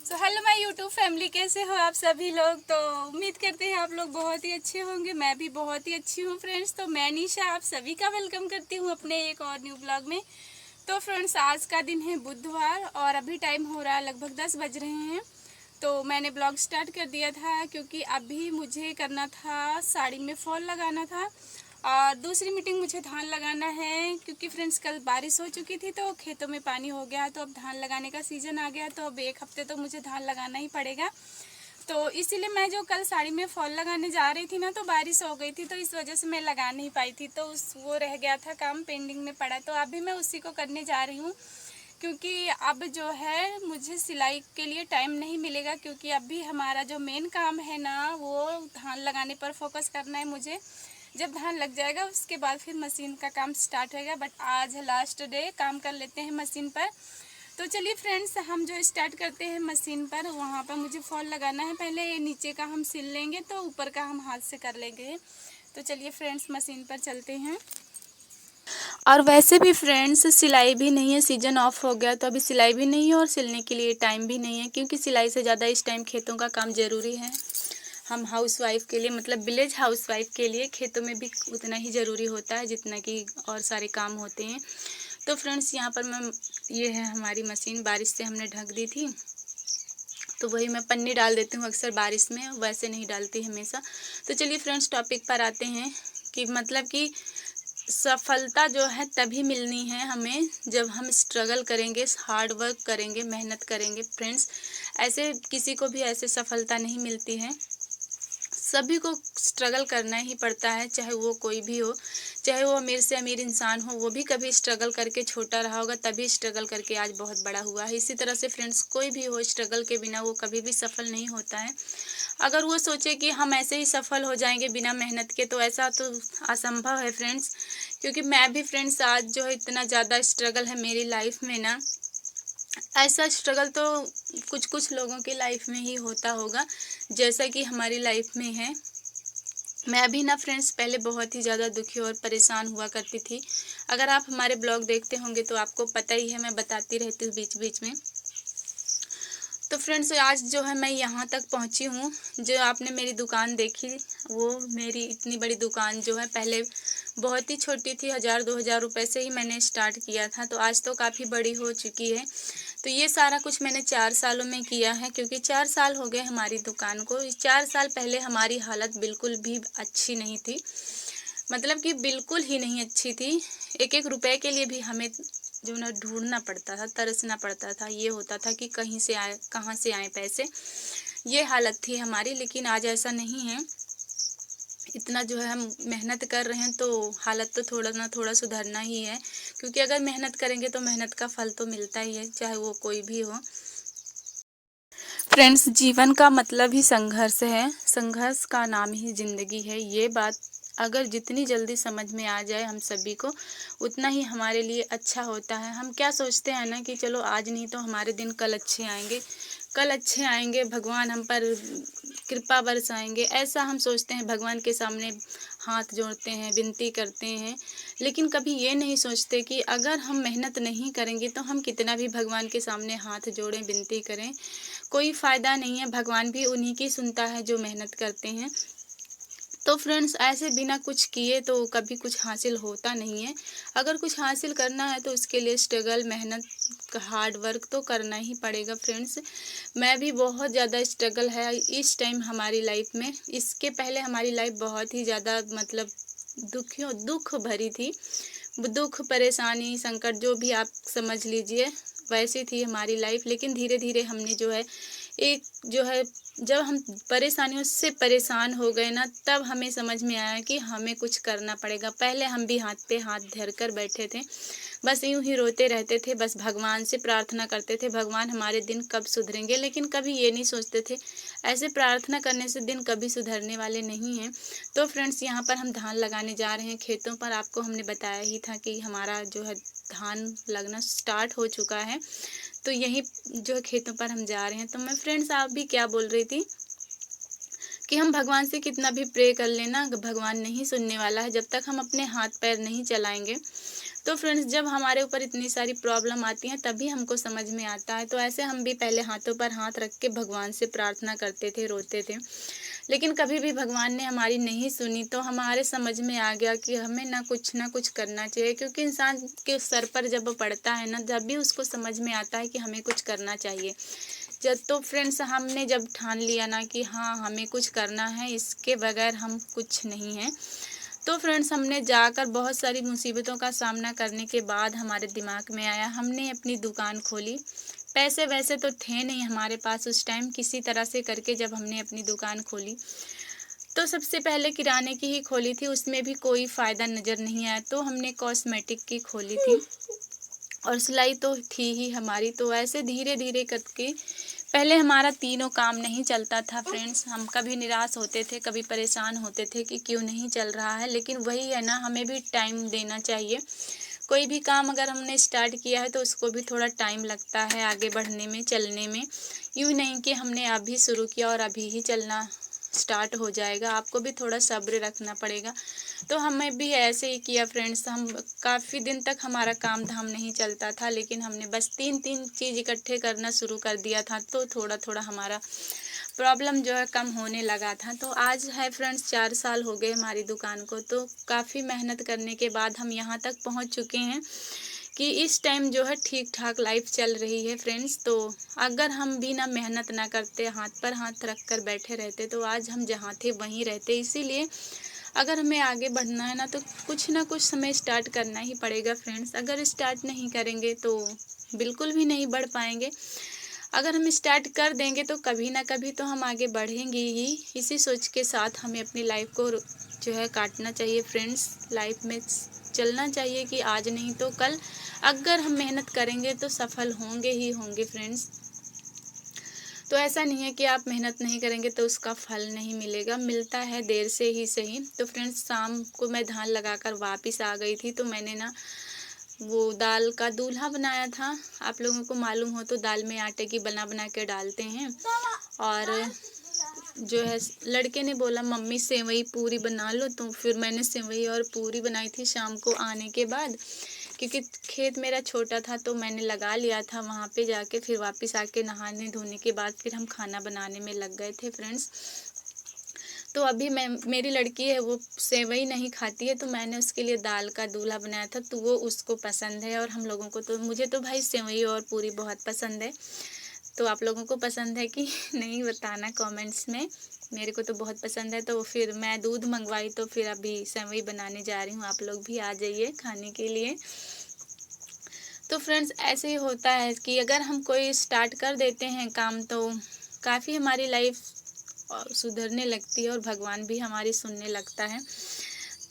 Hello my YouTube family, कैसे हो आप सभी लोग। तो उम्मीद करते हैं आप लोग बहुत ही अच्छे होंगे। मैं भी बहुत ही अच्छी हूँ फ्रेंड्स। तो मैं निशा आप सभी का वेलकम करती हूँ अपने एक और न्यू ब्लॉग में। तो फ्रेंड्स, आज का दिन है बुधवार और अभी टाइम हो रहा है लगभग 10 बज रहे हैं। तो मैंने ब्लॉग स्टार्ट कर दिया था क्योंकि अभी मुझे करना था, साड़ी में फॉल लगाना था और दूसरी मीटिंग मुझे धान लगाना है। क्योंकि फ्रेंड्स कल बारिश हो चुकी थी तो खेतों में पानी हो गया, तो अब धान लगाने का सीज़न आ गया। तो अब एक हफ्ते तो मुझे धान लगाना ही पड़ेगा। तो इसीलिए मैं जो कल साड़ी में फॉल लगाने जा रही थी ना, तो बारिश हो गई थी, तो इस वजह से मैं लगा नहीं पाई थी। तो वो रह गया था, काम पेंडिंग में पड़ा। तो अभी मैं उसी को करने जा रही हूँ क्योंकि अब जो है मुझे सिलाई के लिए टाइम नहीं मिलेगा। क्योंकि अभी हमारा जो मेन काम है ना, वो धान लगाने पर फोकस करना है मुझे। जब धान लग जाएगा उसके बाद फिर मशीन का काम स्टार्ट होगा। बट आज है लास्ट डे, काम कर लेते हैं मशीन पर। तो चलिए फ्रेंड्स, हम जो स्टार्ट करते हैं मशीन पर, वहाँ पर मुझे फॉल लगाना है। पहले ये नीचे का हम सिल लेंगे तो ऊपर का हम हाथ से कर लेंगे। तो चलिए फ्रेंड्स, मशीन पर चलते हैं। और वैसे भी फ्रेंड्स, सिलाई भी नहीं है, सीजन ऑफ हो गया तो अभी सिलाई भी नहीं है और सिलने के लिए टाइम भी नहीं है। क्योंकि सिलाई से ज़्यादा इस टाइम खेतों का काम ज़रूरी है। हम हाउसवाइफ के लिए, मतलब विलेज हाउसवाइफ के लिए खेतों में भी उतना ही ज़रूरी होता है जितना कि और सारे काम होते हैं। तो फ्रेंड्स, यहाँ पर मैं, ये है हमारी मशीन, बारिश से हमने ढक दी थी तो वही मैं पन्नी डाल देती हूँ अक्सर बारिश में, वैसे नहीं डालती हमेशा। तो चलिए फ्रेंड्स, टॉपिक पर आते हैं कि मतलब कि सफलता जो है तभी मिलनी है हमें जब हम स्ट्रगल करेंगे, हार्ड वर्क करेंगे, मेहनत करेंगे फ्रेंड्स। ऐसे किसी को भी ऐसे सफलता नहीं मिलती है। सभी को स्ट्रगल करना ही पड़ता है, चाहे वो कोई भी हो, चाहे वो अमीर से अमीर इंसान हो, वो भी कभी स्ट्रगल करके छोटा रहा होगा, तभी स्ट्रगल करके आज बहुत बड़ा हुआ है। इसी तरह से फ्रेंड्स, कोई भी हो, स्ट्रगल के बिना वो कभी भी सफल नहीं होता है। अगर वो सोचे कि हम ऐसे ही सफल हो जाएंगे बिना मेहनत के, तो ऐसा तो असंभव है फ्रेंड्स। क्योंकि मैं भी फ्रेंड्स, आज जो है इतना ज़्यादा स्ट्रगल है मेरी लाइफ में ना, ऐसा स्ट्रगल तो कुछ कुछ लोगों की लाइफ में ही होता होगा जैसा कि हमारी लाइफ में है। मैं अभी ना फ्रेंड्स, पहले बहुत ही ज़्यादा दुखी और परेशान हुआ करती थी। अगर आप हमारे ब्लॉग देखते होंगे तो आपको पता ही है, मैं बताती रहती हूँ बीच बीच में। तो फ्रेंड्स, आज जो है मैं यहाँ तक पहुँची हूँ। जो आपने मेरी दुकान देखी, वो मेरी इतनी बड़ी दुकान जो है पहले बहुत ही छोटी थी, 1000-2000 रुपये से ही मैंने स्टार्ट किया था। तो आज तो काफ़ी बड़ी हो चुकी है। तो ये सारा कुछ मैंने 4 सालों में किया है। क्योंकि 4 साल हो गए हमारी दुकान को। 4 साल पहले हमारी हालत बिल्कुल भी अच्छी नहीं थी, मतलब कि बिल्कुल ही नहीं अच्छी थी। एक एक रुपए के लिए भी हमें जो ना ढूंढना पड़ता था, तरसना पड़ता था। ये होता था कि कहीं से आए, कहाँ से आए पैसे, ये हालत थी हमारी। लेकिन आज ऐसा नहीं है। इतना जो है हम मेहनत कर रहे हैं तो हालत तो थोड़ा ना थोड़ा सुधरना ही है। क्योंकि अगर मेहनत करेंगे तो मेहनत का फल तो मिलता ही है, चाहे वो कोई भी हो। फ्रेंड्स, जीवन का मतलब ही संघर्ष है, संघर्ष का नाम ही जिंदगी है। ये बात अगर जितनी जल्दी समझ में आ जाए हम सभी को, उतना ही हमारे लिए अच्छा होता है। हम क्या सोचते हैं ना कि चलो आज नहीं तो हमारे दिन कल अच्छे आएंगे, कल अच्छे आएंगे, भगवान हम पर कृपा बरसाएंगे, ऐसा हम सोचते हैं। भगवान के सामने हाथ जोड़ते हैं, विनती करते हैं। लेकिन कभी ये नहीं सोचते कि अगर हम मेहनत नहीं करेंगे तो हम कितना भी भगवान के सामने हाथ जोड़ें, विनती करें, कोई फ़ायदा नहीं है। भगवान भी उन्हीं की सुनता है जो मेहनत करते हैं। तो फ्रेंड्स, ऐसे बिना कुछ किए तो कभी कुछ हासिल होता नहीं है। अगर कुछ हासिल करना है तो उसके लिए स्ट्रगल, मेहनत, हार्ड वर्क तो करना ही पड़ेगा फ्रेंड्स। मैं भी बहुत ज़्यादा स्ट्रगल है इस टाइम हमारी लाइफ में। इसके पहले हमारी लाइफ बहुत ही ज़्यादा, मतलब दुख भरी थी। दुख, परेशानी, संकट, जो भी आप समझ लीजिए, वैसी थी हमारी लाइफ। लेकिन धीरे धीरे हमने जो है, एक जो है, जब हम परेशानियों से परेशान हो गए ना, तब हमें समझ में आया कि हमें कुछ करना पड़ेगा। पहले हम भी हाथ पे हाथ धर कर बैठे थे, बस यूं ही रोते रहते थे, बस भगवान से प्रार्थना करते थे भगवान हमारे दिन कब सुधरेंगे। लेकिन कभी ये नहीं सोचते थे, ऐसे प्रार्थना करने से दिन कभी सुधरने वाले नहीं हैं। तो फ्रेंड्स, यहाँ पर हम धान लगाने जा रहे हैं खेतों पर। आपको हमने बताया ही था कि हमारा जो है धान लगना स्टार्ट हो चुका है। तो यही जो है खेतों पर हम जा रहे हैं। तो मैं फ्रेंड्स, आप भी क्या बोल रही थी कि हम भगवान से कितना भी प्रे कर लेना, भगवान नहीं सुनने वाला है जब तक हम अपने हाथ पैर नहीं चलाएंगे। तो फ्रेंड्स जब हमारे ऊपर इतनी सारी प्रॉब्लम आती हैं तभी हमको समझ में आता है। तो ऐसे हम भी पहले हाथों पर हाथ रख के भगवान से प्रार्थना करते थे, रोते थे, लेकिन कभी भी भगवान ने हमारी नहीं सुनी। तो हमारे समझ में आ गया कि हमें ना कुछ करना चाहिए, क्योंकि इंसान के सर पर जब वो पड़ता है ना, जब भी उसको समझ में आता है कि हमें कुछ करना चाहिए। जब तो फ्रेंड्स हमने जब ठान लिया ना कि हाँ हमें कुछ करना है, इसके बगैर हम कुछ नहीं हैं, तो फ्रेंड्स हमने जाकर बहुत सारी मुसीबतों का सामना करने के बाद हमारे दिमाग में आया, हमने अपनी दुकान खोली। पैसे वैसे तो थे नहीं हमारे पास उस टाइम, किसी तरह से करके जब हमने अपनी दुकान खोली तो सबसे पहले किराने की ही खोली थी, उसमें भी कोई फ़ायदा नज़र नहीं आया। तो हमने कॉस्मेटिक की खोली थी और सिलाई तो थी ही हमारी। तो ऐसे धीरे धीरे करके पहले हमारा तीनों काम नहीं चलता था फ्रेंड्स। हम कभी निराश होते थे, कभी परेशान होते थे कि क्यों नहीं चल रहा है, लेकिन वही है ना, हमें भी टाइम देना चाहिए। कोई भी काम अगर हमने स्टार्ट किया है तो उसको भी थोड़ा टाइम लगता है आगे बढ़ने में, चलने में। यूँ नहीं कि हमने अभी शुरू किया और अभी ही चलना स्टार्ट हो जाएगा, आपको भी थोड़ा सब्र रखना पड़ेगा। तो हमें भी ऐसे ही किया फ्रेंड्स। हम काफ़ी दिन तक हमारा काम धाम नहीं चलता था, लेकिन हमने बस तीन चीज़ इकट्ठे करना शुरू कर दिया था, तो थोड़ा थोड़ा हमारा प्रॉब्लम जो है कम होने लगा था। तो आज है फ्रेंड्स 4 साल हो गए हमारी दुकान को। तो काफ़ी मेहनत करने के बाद हम यहाँ तक पहुँच चुके हैं कि इस टाइम जो है ठीक ठाक लाइफ चल रही है फ्रेंड्स। तो अगर हम भी ना मेहनत ना करते, हाथ पर हाथ रख कर बैठे रहते, तो आज हम जहाँ थे वहीं रहते। इसीलिए अगर हमें आगे बढ़ना है ना, तो कुछ ना कुछ हमें स्टार्ट करना ही पड़ेगा फ्रेंड्स। अगर स्टार्ट नहीं करेंगे तो बिल्कुल भी नहीं बढ़ पाएंगे। अगर हम स्टार्ट कर देंगे तो कभी ना कभी तो हम आगे बढ़ेंगे ही। इसी सोच के साथ हमें अपनी लाइफ को जो है काटना चाहिए फ्रेंड्स। लाइफ में चलना चाहिए कि आज नहीं तो कल अगर हम मेहनत करेंगे तो सफल होंगे ही होंगे फ्रेंड्स। तो ऐसा नहीं है कि आप मेहनत नहीं करेंगे तो उसका फल नहीं मिलेगा, मिलता है देर से ही सही। तो फ्रेंड्स शाम को मैं धान लगाकर वापस आ गई थी, तो मैंने ना वो दाल का दूल्हा बनाया था। आप लोगों को मालूम हो तो दाल में आटे की बना के डालते हैं। और जो है लड़के ने बोला मम्मी सेवई पूरी बना लो, तो फिर मैंने सेवई और पूरी बनाई थी शाम को आने के बाद। क्योंकि खेत मेरा छोटा था तो मैंने लगा लिया था वहाँ पे जाके। फिर वापस आके नहाने धोने के बाद फिर हम खाना बनाने में लग गए थे फ्रेंड्स। तो अभी मेरी लड़की है वो सेवई नहीं खाती है, तो मैंने उसके लिए दाल का दूल्हा बनाया था, तो वो उसको पसंद है। और हम लोगों को तो, मुझे तो भाई सेवई और पूरी बहुत पसंद है। तो आप लोगों को पसंद है कि नहीं बताना कमेंट्स में, मेरे को तो बहुत पसंद है। तो फिर मैं दूध मंगवाई, तो फिर अभी सेवई बनाने जा रही हूँ। आप लोग भी आ जाइए खाने के लिए। तो फ्रेंड्स ऐसे ही होता है कि अगर हम कोई स्टार्ट कर देते हैं काम, तो काफ़ी हमारी लाइफ सुधरने लगती है और भगवान भी हमारी सुनने लगता है।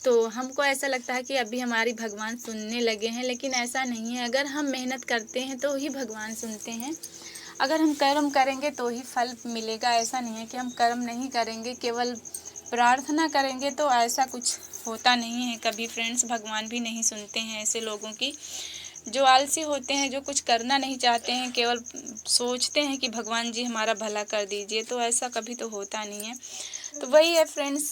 तो हमको ऐसा लगता है कि अभी हमारी भगवान सुनने लगे हैं, लेकिन ऐसा नहीं है। अगर हम मेहनत करते हैं तो ही भगवान सुनते हैं। अगर हम कर्म करेंगे तो ही फल मिलेगा। ऐसा नहीं है कि हम कर्म नहीं करेंगे, केवल प्रार्थना करेंगे, तो ऐसा कुछ होता नहीं है कभी फ्रेंड्स। भगवान भी नहीं सुनते हैं ऐसे लोगों की जो आलसी होते हैं, जो कुछ करना नहीं चाहते हैं, केवल सोचते हैं कि भगवान जी हमारा भला कर दीजिए। तो ऐसा कभी तो होता नहीं है। तो वही है फ्रेंड्स,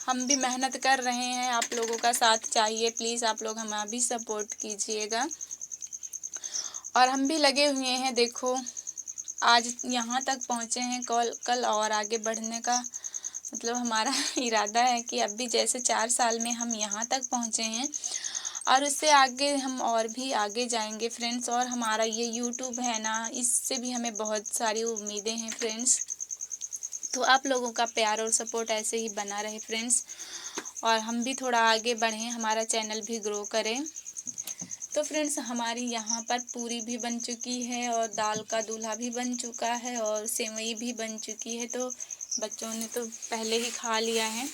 हम भी मेहनत कर रहे हैं, आप लोगों का साथ चाहिए। प्लीज़ आप लोग हमें भी सपोर्ट कीजिएगा। और हम भी लगे हुए हैं, देखो आज यहाँ तक पहुँचे हैं, कल और आगे बढ़ने का मतलब हमारा इरादा है कि अब भी जैसे 4 साल में हम यहाँ तक पहुँचे हैं और उससे आगे हम और भी आगे जाएंगे फ्रेंड्स। और हमारा ये यूट्यूब है ना, इससे भी हमें बहुत सारी उम्मीदें हैं फ्रेंड्स। तो आप लोगों का प्यार और सपोर्ट ऐसे ही बना रहे फ्रेंड्स, और हम भी थोड़ा आगे बढ़ें, हमारा चैनल भी ग्रो करें। तो फ्रेंड्स हमारी यहाँ पर पूरी भी बन चुकी है और दाल का दूल्हा भी बन चुका है और सेवई भी बन चुकी है। तो बच्चों ने तो पहले ही खा लिया है,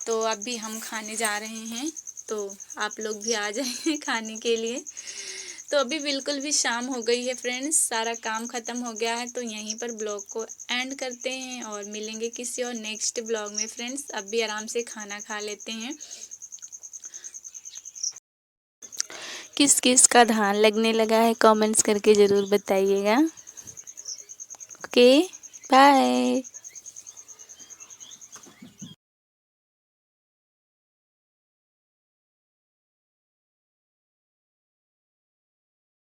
तो अभी हम खाने जा रहे हैं। तो आप लोग भी आ जाइए खाने के लिए। तो अभी बिल्कुल भी शाम हो गई है फ्रेंड्स, सारा काम ख़त्म हो गया है। तो यहीं पर ब्लॉग को एंड करते हैं और मिलेंगे किसी और नेक्स्ट ब्लॉग में फ्रेंड्स। अब भी आराम से खाना खा लेते हैं। किस किस का धान लगने लगा है कमेंट्स करके ज़रूर बताइएगा। Okay, bye.